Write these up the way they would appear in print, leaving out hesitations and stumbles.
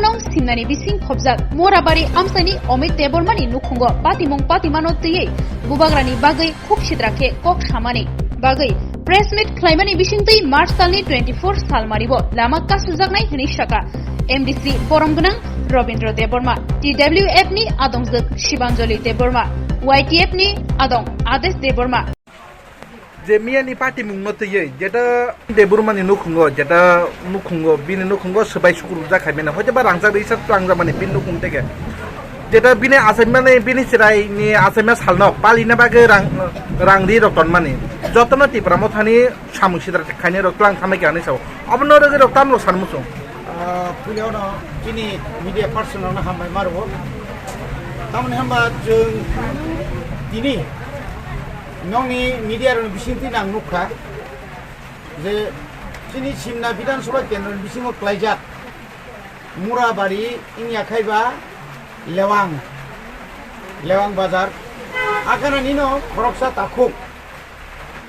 nong simnani bising khobjak morabari amsani Omid Debormani nukhungo patimong patimano tiye bubagrani bagai khub sidrake kok samani bagai press meet khlaimani bisingtei March talni 24 sal maribo lama kasujaknai hini shaka MDC Boromgnang Robindra Deborma TWF ni Adongjak Shibanjali Deborma YTF ni Adong Ades Deborma যে মিয়ানি party মুংমতয়ে যেটা দেবরমানি নুখুঙ্গ যেটা নুখুঙ্গ বিনি নুখুঙ্গ সবাই সুকুর জাখাইবেনা হয়তো বা Rangja research Rangja মানে বিন নুখুং থেকে যেটা বিনে আসাইমানে বিনি সিরাই নি আসাইমা সালনো পালিনা বাগে রাংদি রক্তন মানে যতন টিপ্রাম থানি সামুসিদার খাইনে রক্তলাং থামাই গানি সাও অবন রগে রক্তান লো সানমুসো পুলিয়ানো কিনি মিডিয়া পার্সনাল হামবাই মারবো তামনে হামবা जों दिनै नंनि मिडियार बिसिंथि नां नुखा जे दिनै सिमना विधानसभा केन्द्र बिसिङाव क्लाइजाक मुराबारि इनिया खायबा लेवां बाजार आखानानि न खरकसा ताखुक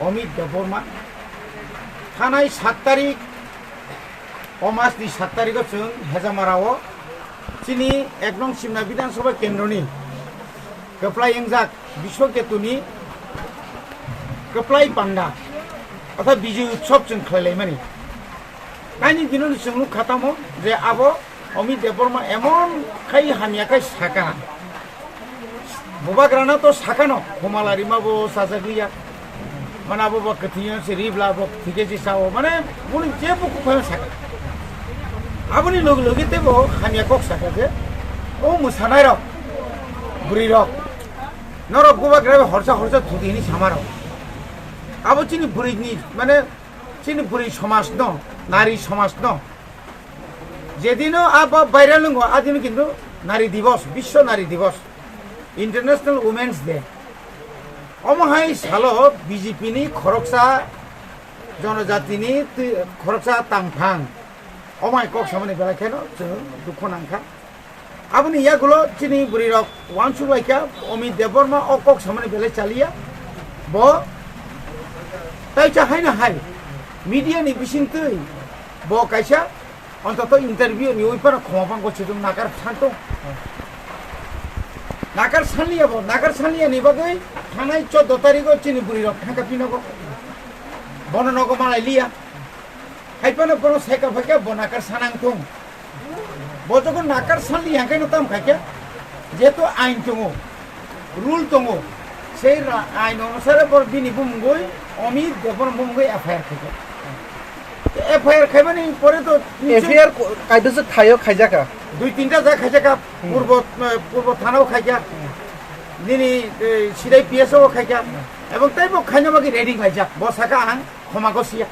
अमित देबरमा थानाय 7 तारिख अमासनि 7 तारिखआव जों हेजामाराव दिनै एक नं सिमना विधानसभा केन्द्रनि गोप्लाय एंजाक बिश्वकेतुनि गोप्लाय पांडा अर्थात बिजय उत्सव जों खालायलायमानि कायनि दिनाव जों नुखातामो जे आबो अमित देबरमा एमन खाय हामियाखाय साका बुबाग्राना तो साका न खमालारि माबो साजागलिया माने आबो बकथिया सिरिब्ला बक थिके जिसाव माने बुनि जेबो कुफाय साका आबोनि लोग लोगितेबो हामियाखौ साका जे ओ मोसानाय र बुरि र नरक बुबाग्रा हरसा थुदिनि सामाराव आबो चिनि बुरिनि माने चिनि बुरि समाज न नारी समाज न जेदिनो आबो भाइराल नंगो आदिन किन्तु नारी दिवस विश्व नारी दिवस इंटरनेशनल वुमेन्स डे अमहाय सालो बीजेपी नि खरकसा जनजातिनि खरकसा तांफां अमाय कक सामने बेलाखेनो जों दुख नांखा आबोनि यागुलो चिनि बुरि रक वानसु लाइका अमित देबरमा अकक सामने बेले चालिया ब ताइचा हायना हाय मीडिया नि बिसिंतै ब कायसा अन्तत इंटरव्यू नि उइपार खमापां गछिदुं नागार सानलिया नि बागै थानाय 14 तारिखआव चिनि बुरि रक थांका पिनागो बननगो मालाय लिया हायपानो बनो साइकेल फाके ब नागार सानांथुं ब जको नागार सानलि हांखायनो ताम खाके जेतो आइन दङो रुल दङो সেই আইন অনুসারে বিনি বুমগই অমিত দেবর বুমগই এফআইআর খাইছে এফআইআর খাইবানি পরে তো এফআইআর কাইদছে খাইজাকা 2-3টা যা খাইজাকা পূর্ব থানাও খাইজা দিনি সিরাই পিএসও খাইজা এবং তাইবো খাইনামাগি রেডি খাইজা বসাকা আং ক্ষমাগসিয়া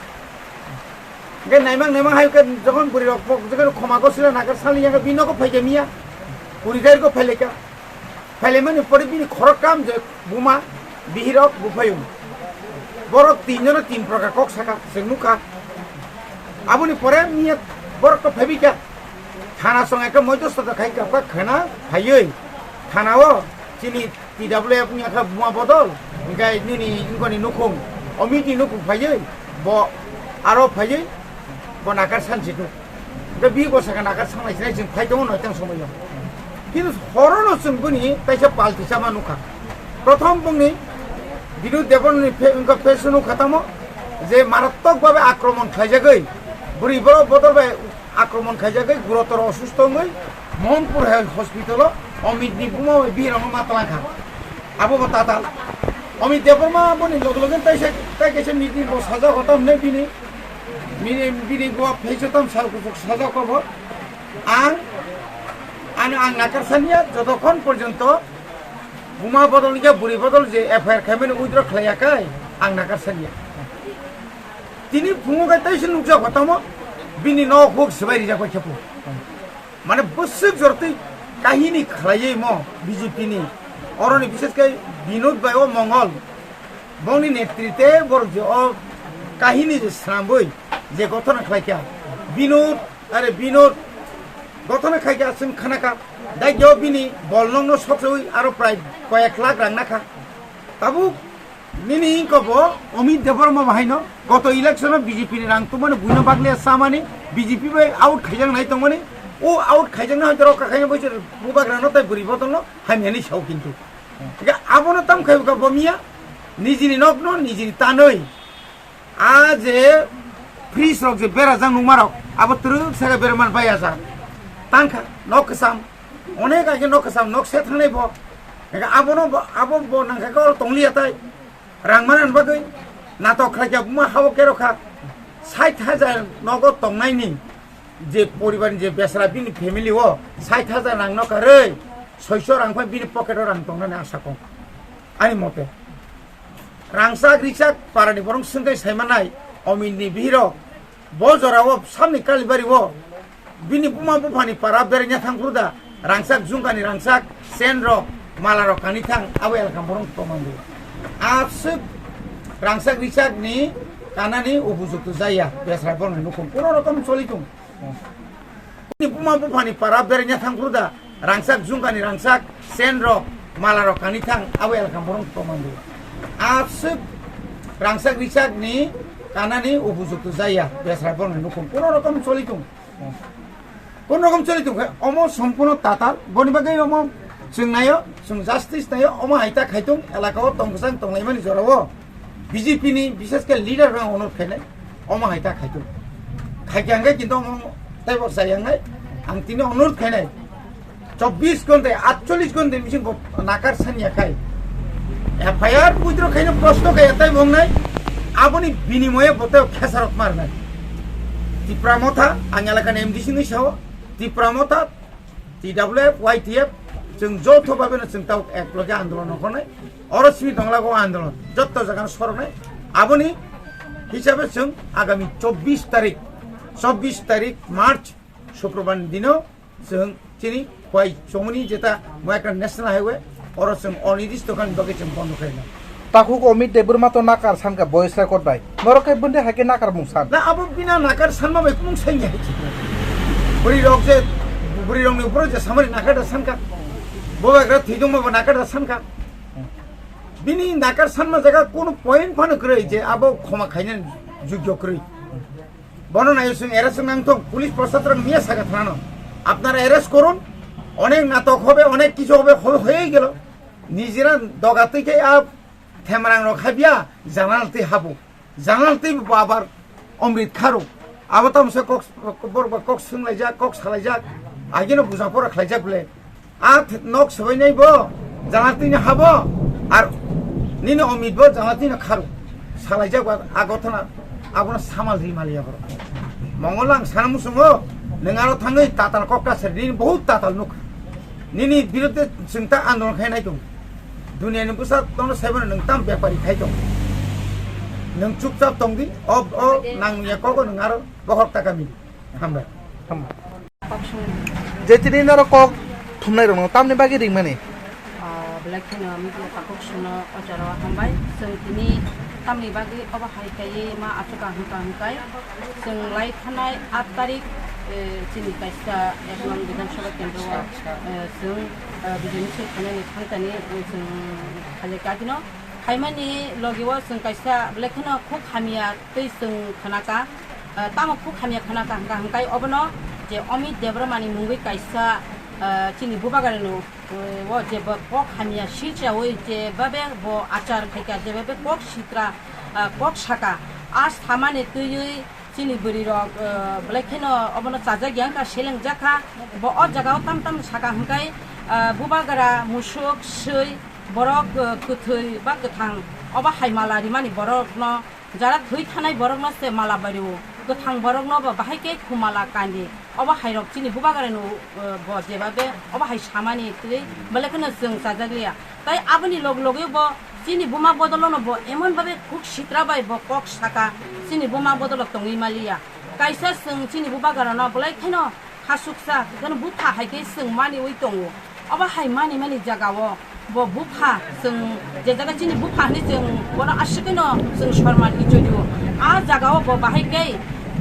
গে নাইমাং হাইকে যখন বুড়ি রকপক যখন ক্ষমাগসিলা নাগার সালিয়াকে বিনকো ফাইজা মিয়া বুড়িদাইরকো ফাইলেকা फाइलेमानि परे बिनि खरक काम जे बुमा बिहिरक बुफायुम बरक 3 जन 3 प्रकार कक साका सेनुका आबुनि परे मिया बरक तो फेबिका थाना संगे के मध्यस्थ खाइका का खाना फायै थानाओ चिनि टीडब्ल्यूएफ नि आखा बुमा बदल गाय निनि इनगनि नुखुम अमिति नुखुम फायै ब आरो फायै ब नागार सानसितु दा बि गसाका नागार सांनायसिनाय जों फायदों नयतां समायाव কিন্তু হরণ সুনগুনি তাইসা পালতিসা মানুকা প্রথম বুংনি বিদুৎ দেবরনি ফেসনু খাতামো যে মারাত্মকভাবে আক্রমণ খাইজাগৈ বুড়ি বড় বদলবে আক্রমণ খাইজাগৈ গুরুতর অসুস্থ হই মোহনপুর হসপিটাল অমিত নিপুমো বিরম মাতলাখা আবো তাতাল অমিত দেবরমা বনি লগলগন তাইসা তাইকেছে নীতি সাজা হতাম নে বিনি গোয়া ফেসতাম সাজা করব आं नागार सानिया जतक्षण पर्यन्त बुमा बदलनिया बुरि बदल जे एफआईआर खायमानि उइद्र खालायाखै आं नागार सानिया तिनि फुङाव ताइसे नुजा हतामो बिनि न हुक सबायरि जाबाय खेपु माने बसुक जरतै काहिनी खालायै म बीजेपी नि अरनि विशेषकै विनोद बाय मंगल बंनि नेतृत्वे बर जे काहिनी जे स्रांबै जे गठन खालायखा विनोद गठन खाइका जों खानाका दायजो बिनि बलनंनो सत्रई आरो प्राय कयेक लाख रांनाखा ताबु निनि कबो अमित देबरमा बाहायनो गत इलेक्शनाव बीजेपी नि रां तो माने बुइनो बागले सामानि बीजेपी बाय आउट खाइजां नाय तो माने ও আউট খাইজং না হয়তো রক্ষা খাইনা বইছে বুবাগ্রানো তাই বুড়ি বদল হামিয়ানি সাও কিন্তু আবনো তাম খাইবা বমিয়া নিজিনি নগ্ন নিজিনি তানই আজে ফ্রিজ রক যে বেড়া যাং নুমারক আবার তুরুক সাগা বেরমান বাইয়া যা তানখা নকসাম অনেক আগে নকসাম নকসে থানাই ব আবনো আবো ব নাংখাকে তংলিয়া তাই রাংমান বাগৈ নাটক খাইকা বুমা হাও কেরখা 60,000 নগদ তংনাইনি যে পরিবারনি যে বেসরা বিনি ফ্যামিলি ও 60,000 রাং নকারে 600 রাং ফাই বিনি পকেট রাং তংনানি আশা কম আনি মতে রাংসাক রিসাক পারানি বরং সুন্দর সাইমানাই অমিননি বিহিরক বজরাও সামনি কালিবারিও বিনি বুমা বুফানি পারা বেরেnya থাংফুদা রাংসাক জুংকানি রাংসাক সেনর মালারক কানি থাং আবো এলাকা বরং প্রমাণদে আপসুক রাংসাক রিসাক ni kanani উপযুক্ত যাইয়া বেসরা বরং নুকুম কোন রকম চলিতুম বিনি বুমা বুফানি পারা বেরেnya থাংফুদা রাংসাক জুংকানি রাংসাক সেনর মালারক কানি থাং আবো এলাকা বরং প্রমাণদে আপসুক রাংসাক রিসাক ni kanani উপযুক্ত যাইয়া বেসরা বরং নুকুম কোন রকম চলিতুম কোন রকম চলিতুম অম সম্পূর্ণ তাতাল বনিবাগৈ অম जों नायो जों জাস্টিস नायो অম হাইতা খাইতুম এলাকাও তংসাং তংলাইমানি জরাও বিজেপি ni বিশেষকে লিডার রা অনুরোধ খাইনাই অম হাইতা খাইতুম খাইকাঙ্গে কিন্তু অম তাইবক যাইয়াঙ্গাই আং তিনি অনুরোধ খাইনাই 24 ঘন্টা 48 ঘন্টা মিছিং নাকার সানিয়া খাই এফআইআর পুত্র খাইনো প্রশ্ন খাই এটাই বংনাই আপনি বিনিময়ে বতে খেসারত মারনাই টিপ্রামথা আং এলাকার এমডিসি ni সাও টিপ্রামথা টিডব্লিউএফ ওয়াইটিএফ जों যৌথভাবে जों তাও একলগে আন্দোলন করে অরশ্মি দংলাগো আন্দোলন যত জায়গা সরনাই আপনি হিসাবে जों আগামী 24 তারিখ মার্চ শুক্রবার দিনও जों চিনি কয় চমনি যেটা একটা ন্যাশনাল হাইওয়ে অর जों অনির্দিষ্টকালীন বগে जों বন্ধ খাইনা তাকুক অমিত দেববর্মা তো নাকার সানকা বয়স রেকর্ড বাই নরকে বন্দে হাকে নাকার মুসান না আবো বিনা নাকার সানমা বাই কুম সাইয়া বুড়ি রক যে বুড়ি রংনি উপরে যে সামরি নাকাটা সানকা ববাগ্রা থিদুমা নাকাটা সানকা বিনি নাকার সানমা জায়গা কোন পয়েন্ট ফানো করে যে আবো ক্ষমা খাইনেন যোগ্য করে বর্ণনায় সঙ্গে এরেস্ট নাংতো পুলিশ প্রশাসন নিয়ে সাগা থানো আপনারা অ্যারেস্ট করুন অনেক নাটক হবে অনেক কিছু হবে হয়েই গেল নিজেরা দগা থেকে থেমরাং রখাবিয়া জানালতে হাবো জানালতে আবার অমৃত খারো আবার তো সে কক সুংলাই যাক কক সালাই যাক আগেনো বুঝা পড়া খাই যাক বলে নখ সবাই নাইব জানালতে হাবো আর নিনে অমৃত বো জানালতে খারো সালাই যাক আগথনা আপনার সামাল রিমালিয়া করো মঙ্গলাং সানামুসুঙ্গ नोंआरो थाङै ताताल कक्राझार नि बहुत ताताल नुख निनि बिरुद्धे जोंता आन्दोलन खायनाय दं दुनियानि बुसा दं साइबन नोंताम व्यापारी खाय दं नों चुपचाप दंदि अ नांनिया कको नोंआरो बहक ताकामि हामबाय जेतिनि नर कक थुमनाय दं तामनि बागि रिं माने बेलाखिनो मिडिया पाकक सुनो अजाराव हामबाय जों दिनै तामनि बागि अबा हायखायै मा आथका हंकाय जों लाइ थानाय 8 तारिख चिनी काइसा एकनं विधानसभा केन्द्रआव जों बिदिनो सोखानानै थांतानि जों खाले गादिनो खायमानि लगेव जों काइसा बेलाखिनो खुब खामिया तै जों खानाका तामा खुब खामिया खानाका हंकाय अबनो जे अमित देबरमानि मुंगै काइसा चिनी बुबागारनो वो जे पक खामिया शिलचावै जे बाबे बो आचार खायका जे बाबे पक सित्रा पक साका आज थामाने तैयै चिनी बुरी रक बेलाखिनो अबनो चाजा गियांका सेलें जाखा बो अ जागाव ताम ताम साका हंकाय बुबागारा मुसुक सै बरक गोथै बा गोथां अबा हायमाला रिमानि बरक न जारा थै थानाय बरक न से माला बारिव गोथां बरक न बाहायके खुमाला कान्दी अबा हायरक चिनी बुबागारानो ब जेबाबे अबा हाय सामानि तै बेलाखिनो जों चाजा गिया ताई आबनि लग लगे ब चिनी बुमा बदलनो ब एमन भाबे खुब सित्राबाय ब कक साका चिनी बुमा बदल तंगै मालिया काइसा जों चिनी बुबागारानो बेलाखिनो हासुकसा गन बुफा हायके जों मानि वै दङ अबा हाय मानि जागाव ब बुफा जों जे जागा चिनी बुफा नि जों बना आशिकनो जों शर्मान इजोदियो आ जागाव ब बाहायके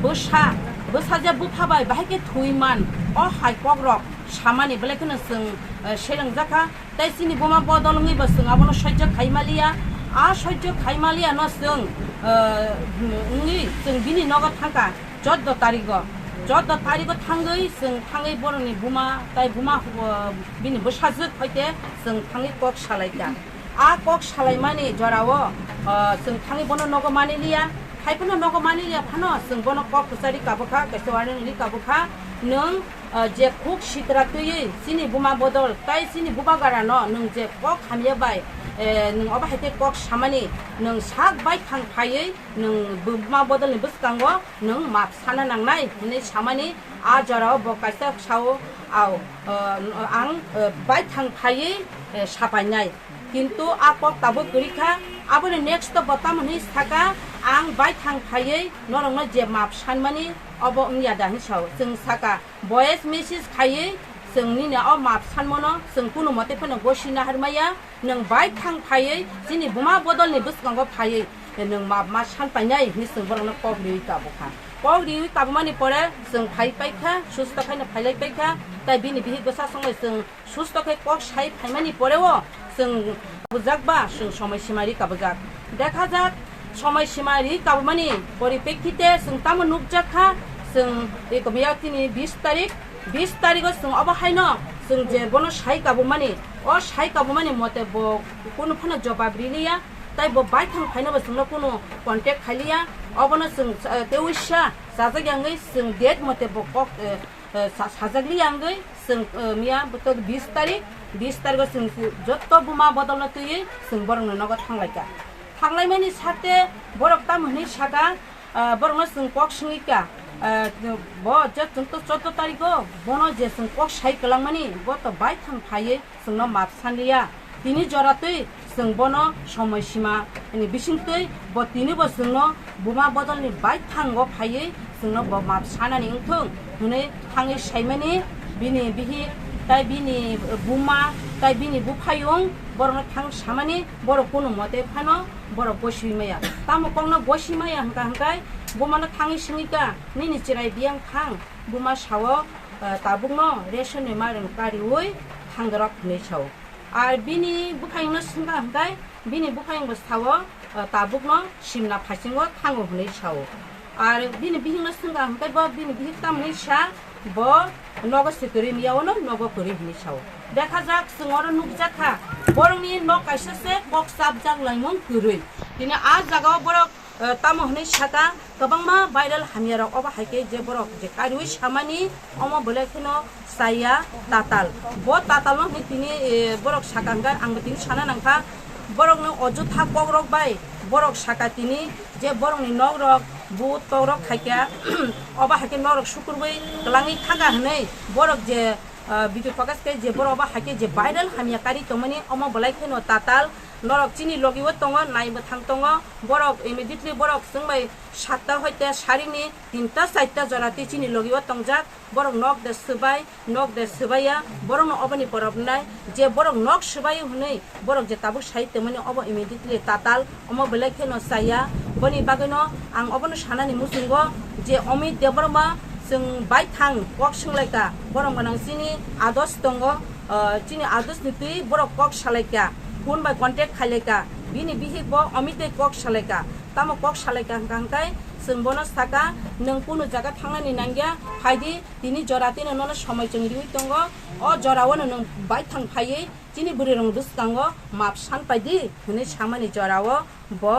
बोसा जे बुफा बाय बाहायके थुइमान अ हाय कग्रक सामानि बेलाखिनो जों सेलें जाखा ताई चिनी बुमा बदलङै ब जों आबनो सह्य खायमालिया आ सह्य खायमालिया न जों जों बिनि नगद थांका 14 तारिख 14 तारिख थांगै जों थाङै बर'नि बुमा ताइ बुमा बिनि बोसाजो फाइते जों थाङै कक सालायगा आ कक सालायमानि जरावो जों थाङै बनो नगो मानिलिया खायफोरनो नगो मानिलिया फानो जों बनो कक कुसारि काबुखा कैसवारनि काबुखा नों जे कुक सिद्रा तुयै सिनि बुमा बदल ताइ सिनि बुबा गारानो नों जे कक हामियाबाय नों अबा हायते कक सामानि नों साक बाय थांफायै नों बुमा बदलनि बुसकांगो नों माप साना नांनाय हनै सामानि आ जराव बकाइसा साव आव आं बाय थांफायै सापायनाय किन्तु आ कक ताबो गरिखा आबोनो नेक्स्ट बताम हनै साका आं बाय थांफायै नरंनो जे माप सानमानि अब उनियादा हिसाव जों साका भয়েस मेसेज खायै जोंनिनो अ माप सानमनो जों कुनु मते फनो गसिना हरमाया नों बाय थांफायै जिनि बुमा बदलनि बुसकांगो फायै नों माप मा सानपायनाय निसों बरनो कगरि काबुखा कगरि काबुमानि परे जों फाइपाइखा सुस्त खायनो फाइलाइपाइखा ताइ बिनि बिहि गोसा संगे जों सुस्त खाय कक साइ फाइमानि परेओ जों बुजाकबा जों समय सिमारि काबुजाक देखा जाक समय सिमारि काबुमानि परिप्रेक्षिते जों तामो नुकजाखा जों एकमिया तिनि 20 तारिख जों अब हायनो जों जे बनो साइ काबुमानि अ साइ काबुमानि मते ब कुनु फनो जवाब रिलिया ताइ ब बाय थां फाइनोबो जोंनो कुनु कन्टेक्ट खालिया अबनो जों तेविसा जाजाग्यांगै जों डेट मते ब कक साजाग्लियांगै जों मिया बतो 20 तारिख जों जत्त बुमा बदलनो तुयै जों बरंनो नगद थांलायका थांलायमानि साथे बरक ताम हनै साका बरंनो जों कक सिंगिका ब जे जों तो 14 तारिख बनो जे जों कक साइ कलांमानि ब तो बाय थांफायै जोंनो माप सानलिया तिनि जरातै जों बनो समय सीमा नि बिसिंतै ब तिनिबो जोंनो बुमा बदलनि बाय थांगो फायै जोंनो ब माप सानानि ओंथों हनै थाङै साइमानि बिनि बिहि ताइ बिनि बुमा ताइ बिनि बुफायुं बरनो थां सामानि बर कुनु मते फानो बर गसिमाया तामो कंनो गसिमाया हंकाय बुमानो थाङै सिंगिका निनि चिराय बियां थां बुमा सावो ताबुंनो रेशननि मारन कारिवै थांगरक नै साव आर बिनि बुफायुंनो सिंगा हंकाय बिनि बुफायुंबो सावो ताबुंनो सिमना फासिंगो थाङो हनै साव आर बिनि बिहिंनो सिंगा हंकाय ब बिनि बिहि तामनि सा ब नगो सिकरि मियावनो नगो करि हनै साव देखा जाक जोंर नुकजाखा बरंनि न काइसेसे कक साब जाक लाइमोन गुरै दिनै आ जागाव बरक ताम हनै साका गोबांमा भाइरेल हामियारक अबा हाइके जे बरक जे कारिवै सामानि अमा बोलायखिनो साया ताताल ब तातालनो हनै तिनि बरक साकांगा आंबो तिनि साना नांखा बरकनो अजुथा कगरक बाय बरक साका तिनि जे बरकनि नगरक बु तगरक खाइका अबा हाइके नरक सुकुरबै गलाङै थागा हनै बरक जे बिदि फकास के जे बर अबा हाइके जे भाइरेल हामिया कारि तमनि अमा बोलायखिनो ताताल नरक चिनी लगिव तंग नाइबो थां तंग बरक इमिडिएटली बरक जोंबाय 7टा हयते सारिनि 3टा 4टा जराति चिनी लगिव तंगजाक बरक नक दे सोबाया बरक न अबनि परबनाय जे बरक नक सोबाय हनै बरक जे ताबु साहित्य मनि अब इमिडिएटली ताताल अमा बोलायखिनो साया बनि बागैनो आं अबनो सानानि मुसुंगो जे अमित देबरमा जों बाय थां कक सोंलायका बरक गोनां चिनी आदर्श दंग चिनी आदर्श नितुय बरक कक सालायका फोन बाय कन्टेक्ट खालायका बिनि बिहि ब अमिते कक सालायका तामो कक सालायका हंकाय जों बनो साका नों कुनु जागा थांनानि नांगिया फायदि तिनि जरातिनो ननो समय जों रिउइ दंग अ जरावनो नों बाय थांफायै चिनी बुरि रंग दुसकांगो माप सान पायदि हनै सामानि जराव ब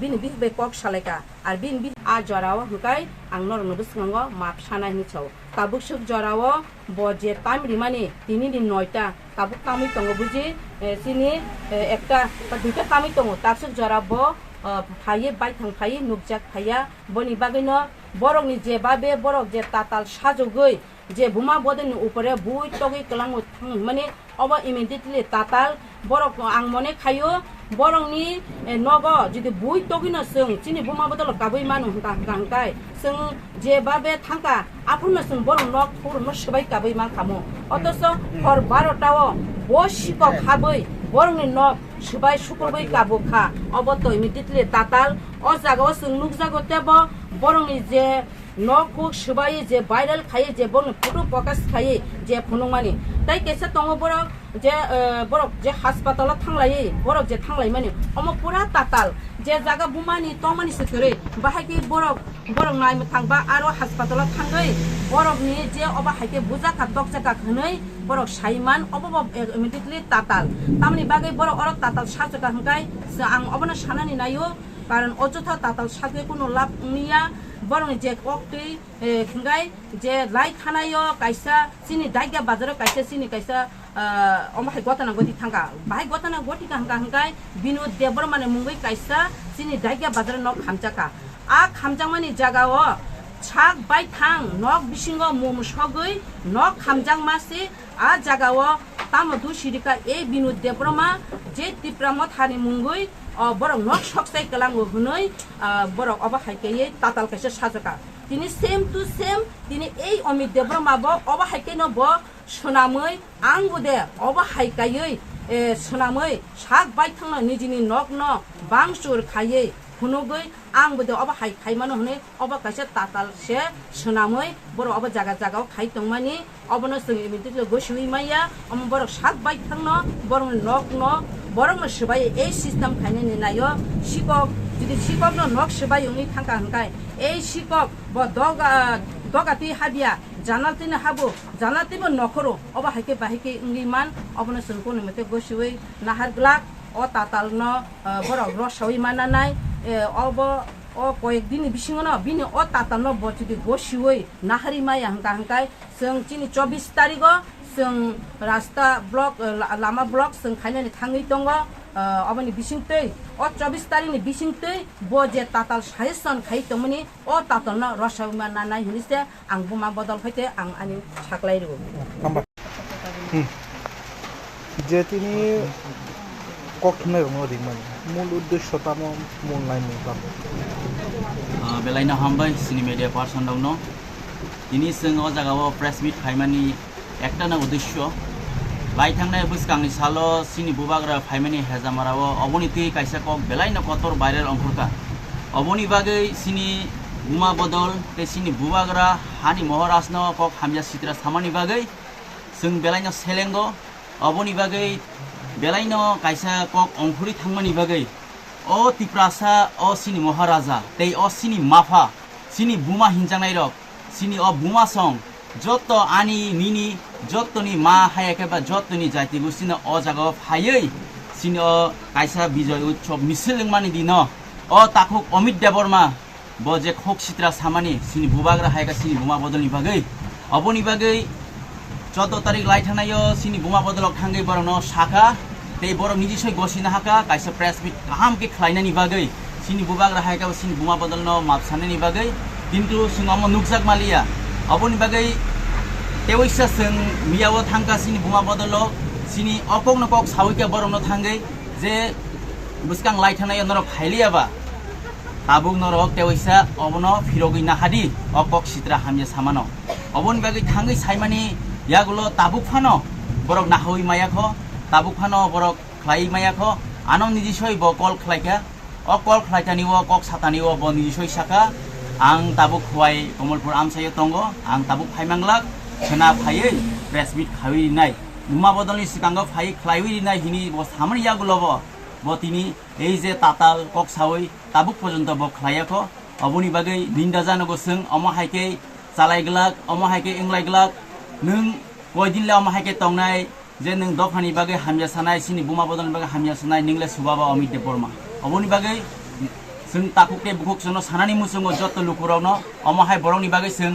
बिनि बिहि बे कक सालायका आर बिनि बिहि आ जराव हंकाय आं नरनो दुसकांगो माप सानाय हिसाव ताबुक सुक जराव ब जे टाइम रिमानि तिनि दिन 9टा ताबुक तामै दंग बुजि चिनी एकटा बा दुइटा तामै दंग ताबसुक जरा ब फायै बाय थांफायै नुकजाक फाया बनि बागैनो बरकनि जे बाबे बरक जे ताताल साजगै जे बुमा बदनि उपरे बुइ तगै कलांगो थां माने अब इमिडिएटली ताताल बरक आं मने खायो बरंनि नग जुदि बुइ तगिनो जों चिनी बुमा बदल काबै मानु हंकाय जों जे बाबे थांका आफुनो जों बरं नग फुरनो सबाय काबै मा खामो अतस हर 12टाव बसिक खाबै बरंनि नग सबाय सुकुरबै काबुखा अब तो इमिडिएटली ताताल अ जागाव जों नुकजागो तेब बरंनि जे नगखौ सबाय जे भाइरेल खायै जे बरं फटो प्रकाश खायै जे फुनुमानि তাই কেসে দङ বরক যে হাসপাতালত थांलायै বরক যে थांलाय माने अम पुरा ताताल जे जागा बुमानि तमानि सथरे बाहायके बरक नायनो थांबा आरो हासपातालाव थांगै बरकनि जे अबा हायके बुजा काटक जाका खनै बरक साइमान अबा इमिडिएटली ताताल तामनि बागै बरक अरक ताताल साजका हंगाय आं अबना सानानि नायो कारण अजथा ताताल सागे कोनो लाभ निया बरं जे कक्टै खंगाय जे लाई थानायो कायसा सिनि दाइगा बाजाराव कायसा सिनि कायसा अमाहाय गतना गति थांगा बाहाय गतना गति हंगाय बिनु देबरमाने मुंगै कायसा सिनि दाइगा बाजार न खामजाका आ खामजांमानि जागाव छाक बाय थां नक बिसिंग मुम सगै नक खामजां मासे आ जागाव तामदु सिरिका ए बिनु देबरमा जे तिप्राम थानि मुंगै बरं नक सकसाय कलांगो हुनै बरं अबा हायके ताताल कायसा साजका तिनि सेम टू सेम तिनि ए अमित देबरमाबो अबा हायके न ब सोनामै आंबो दे अबा हायकायै सोनामै साक बाय थांना निजिनि नक न बांसुर खायै हुनुगै आंबो दे अबा हाय खायमानो हने अबा कायसा ताताल से सोनामै बर अबा जागा जागाव खाय तंमानि अबनो जों इमिडिएटली गोसुइ माया अम बर साक बाय थांना बर नक न बरं सबाय ए सिस्टम खायने नायो सिकक जुदि सिकक न नक सबाय उनि थांका हंगाय ए सिकक ब दगाति हाबिया जानालतिनो हाबो जानालतिबो नखरो अबा हायके बाहायके इंगिमान अबनो जोंको नमते गोसुइ नाहारग्लाक अ ताताल न बरं रसावै मानानाय अब कयेक दिन बिसिङनो बिनि अ ताताल न ब जुदि गोसुइ नाहारि माया हंगाय जों तिनि 24 तारिख जों रास्ता ब्लक लामा ब्लक जों खायनानै थाङै दङ अबनि बिसिंतै अ 24 तारिखनि बिसिंतै ब जे ताताल सायसन खाय दंमनि अ ताताल न रसावमा नानाय हिनिसे आं बुमा बदल फैते आं आनि साख्लाय रु যে তিনি কখনোই রঙরিমান মূল উদ্দেশ্য তাম মূল নাই মুবাম बेलायनो हामबाय सिनि मिडिया पार्सन दंनो दिनै जों अ जागाव प्रेस मिट खायमानि एकटाना उद्देश्य लाई थांनाय बुसकांनि सालो सिनि बुबाग्रा फाइमानि हेजामाराव अबनि ति कायसा कक बेलायनो कतर भाइरेल अंखरका अबनि बागै सिनि बुमा बदल ते सिनि बुबाग्रा हानि महरासनो कक हामजा सित्रा सामानि बागै जों बेलायनो सेलेंगो अबनि बागै बेलायनो कायसा कक अंखुरि थांमानि बागै अ तिप्रासा अ सिनि महाराजा ते अ सिनि माफा सिनि बुमा हिनजांनाय रक सिनि अ बुमा सं जत्त आनि निनि जत्तनि मा हायाकेबा जत्तनि जाति गुसिन अ जागाव फायै सिनि अ कायसा बिजय उत्सव मिसिलंमानि दिन अ ताखुक अमित देबरमा ब जे खक सित्रा सामानि सिनि बुबाग्रा हायका सिनि बुमा बदलनि बागै अबनि बागै 14 तारिख लाई थानायो सिनि बुमा बदलक थांगै बरन साखा ते बर निजिसय गसिना हाका कायसा प्रेस मिट गाहाम के खलायनानि बागै सिनि बुबाग्रा हायका सिनि बुमा बदलनो मापसानानि बागै किन्तु सुंगाम नुकजाक मालिया अबनि बागै तेवैसा जों मियाव थांगा सिनि बुमा बदलो सिनि अकक नकक सावैका बरनो थांगै जे बुसकां लाई थानाय नरक हाइलियाबा ताबुक नरक तेवैसा अबनो फिरगै नाहादि अकक सित्रा हामया सामानो अबनि बागै थांगै साइमानि यागुलो ताबुक फानो बरक नाहै मायाखो ताबुक फानो बरक ख्लाइ मायाखो आनो निजिसय ब कल ख्लाइका अ कल ख्लाइतानि व कक सातानि व ब निजिसय साका आं ताबुक खवाय कमलपुर आमसायो तंगो आं ताबुक फाइमांलाक सोना फायै प्रेस मिट खावैनाय बुमा बदलनि सिगांगो फायै ख्लाइवैनाय हिनि ब सामनि यागुलो ब तिनि এই যে ताताल कक सावै ताबुक पर्यन्त ब ख्लायाखो अबनि बागै निन्दा जानगो जों अमहायके चालायग्लाक अमहायके इंलायग्लाक नों कयदिनले अमहायके तंनाय जे नों दफानि बागै हामया सानाय सिनि बुमा बदलनि बागै हामया सानाय नोंले सुबाबा अमित देबरमा अबनि बागै जों ताकुके बुकुक जों सानानि मुसुंगो जत्त लुकुरावनो अमहाय बरंनि बागै जों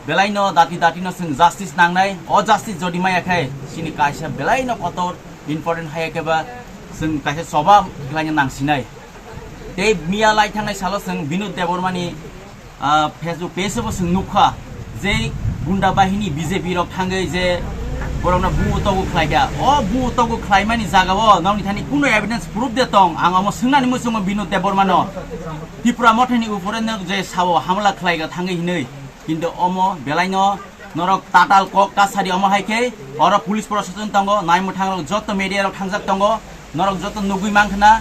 बेलायनो दाति दातिनो जों जास्टिस नांनाय अ जास्टिस जदि मायाखै सिनि कायसा बेलायनो कतर इम्पोर्टेन्ट हायाकेबा जों कायसा सबा ग्लायनो नांसिनाय ते मिया लाई थांनाय सालो जों बिनु देबरमानि फेसबुक पेजआव जों नुखा जे गुन्डा बाहिनी बीजेपी रक थांगै जे बरंना बुतगु ख्लाइगा अ बुतगु ख्लाइमानि जागाव नौनि थानि कुनो एभिडेन्स प्रुफ दे तं आं अम सोंनानि मुसुंगो बिनु देबरमानो त्रिपुरा मथनि उपरे जे साव हामला ख्लाइगा थांगै हिनै किन्तु अम बेलायनो नरक ताताल कक कासारि अम हायके अर पुलिस प्रशासन तंगो नायमु थांग जत्त मीडिया रक थांजाक तंगो नरक जत्त नुगुइ मांखना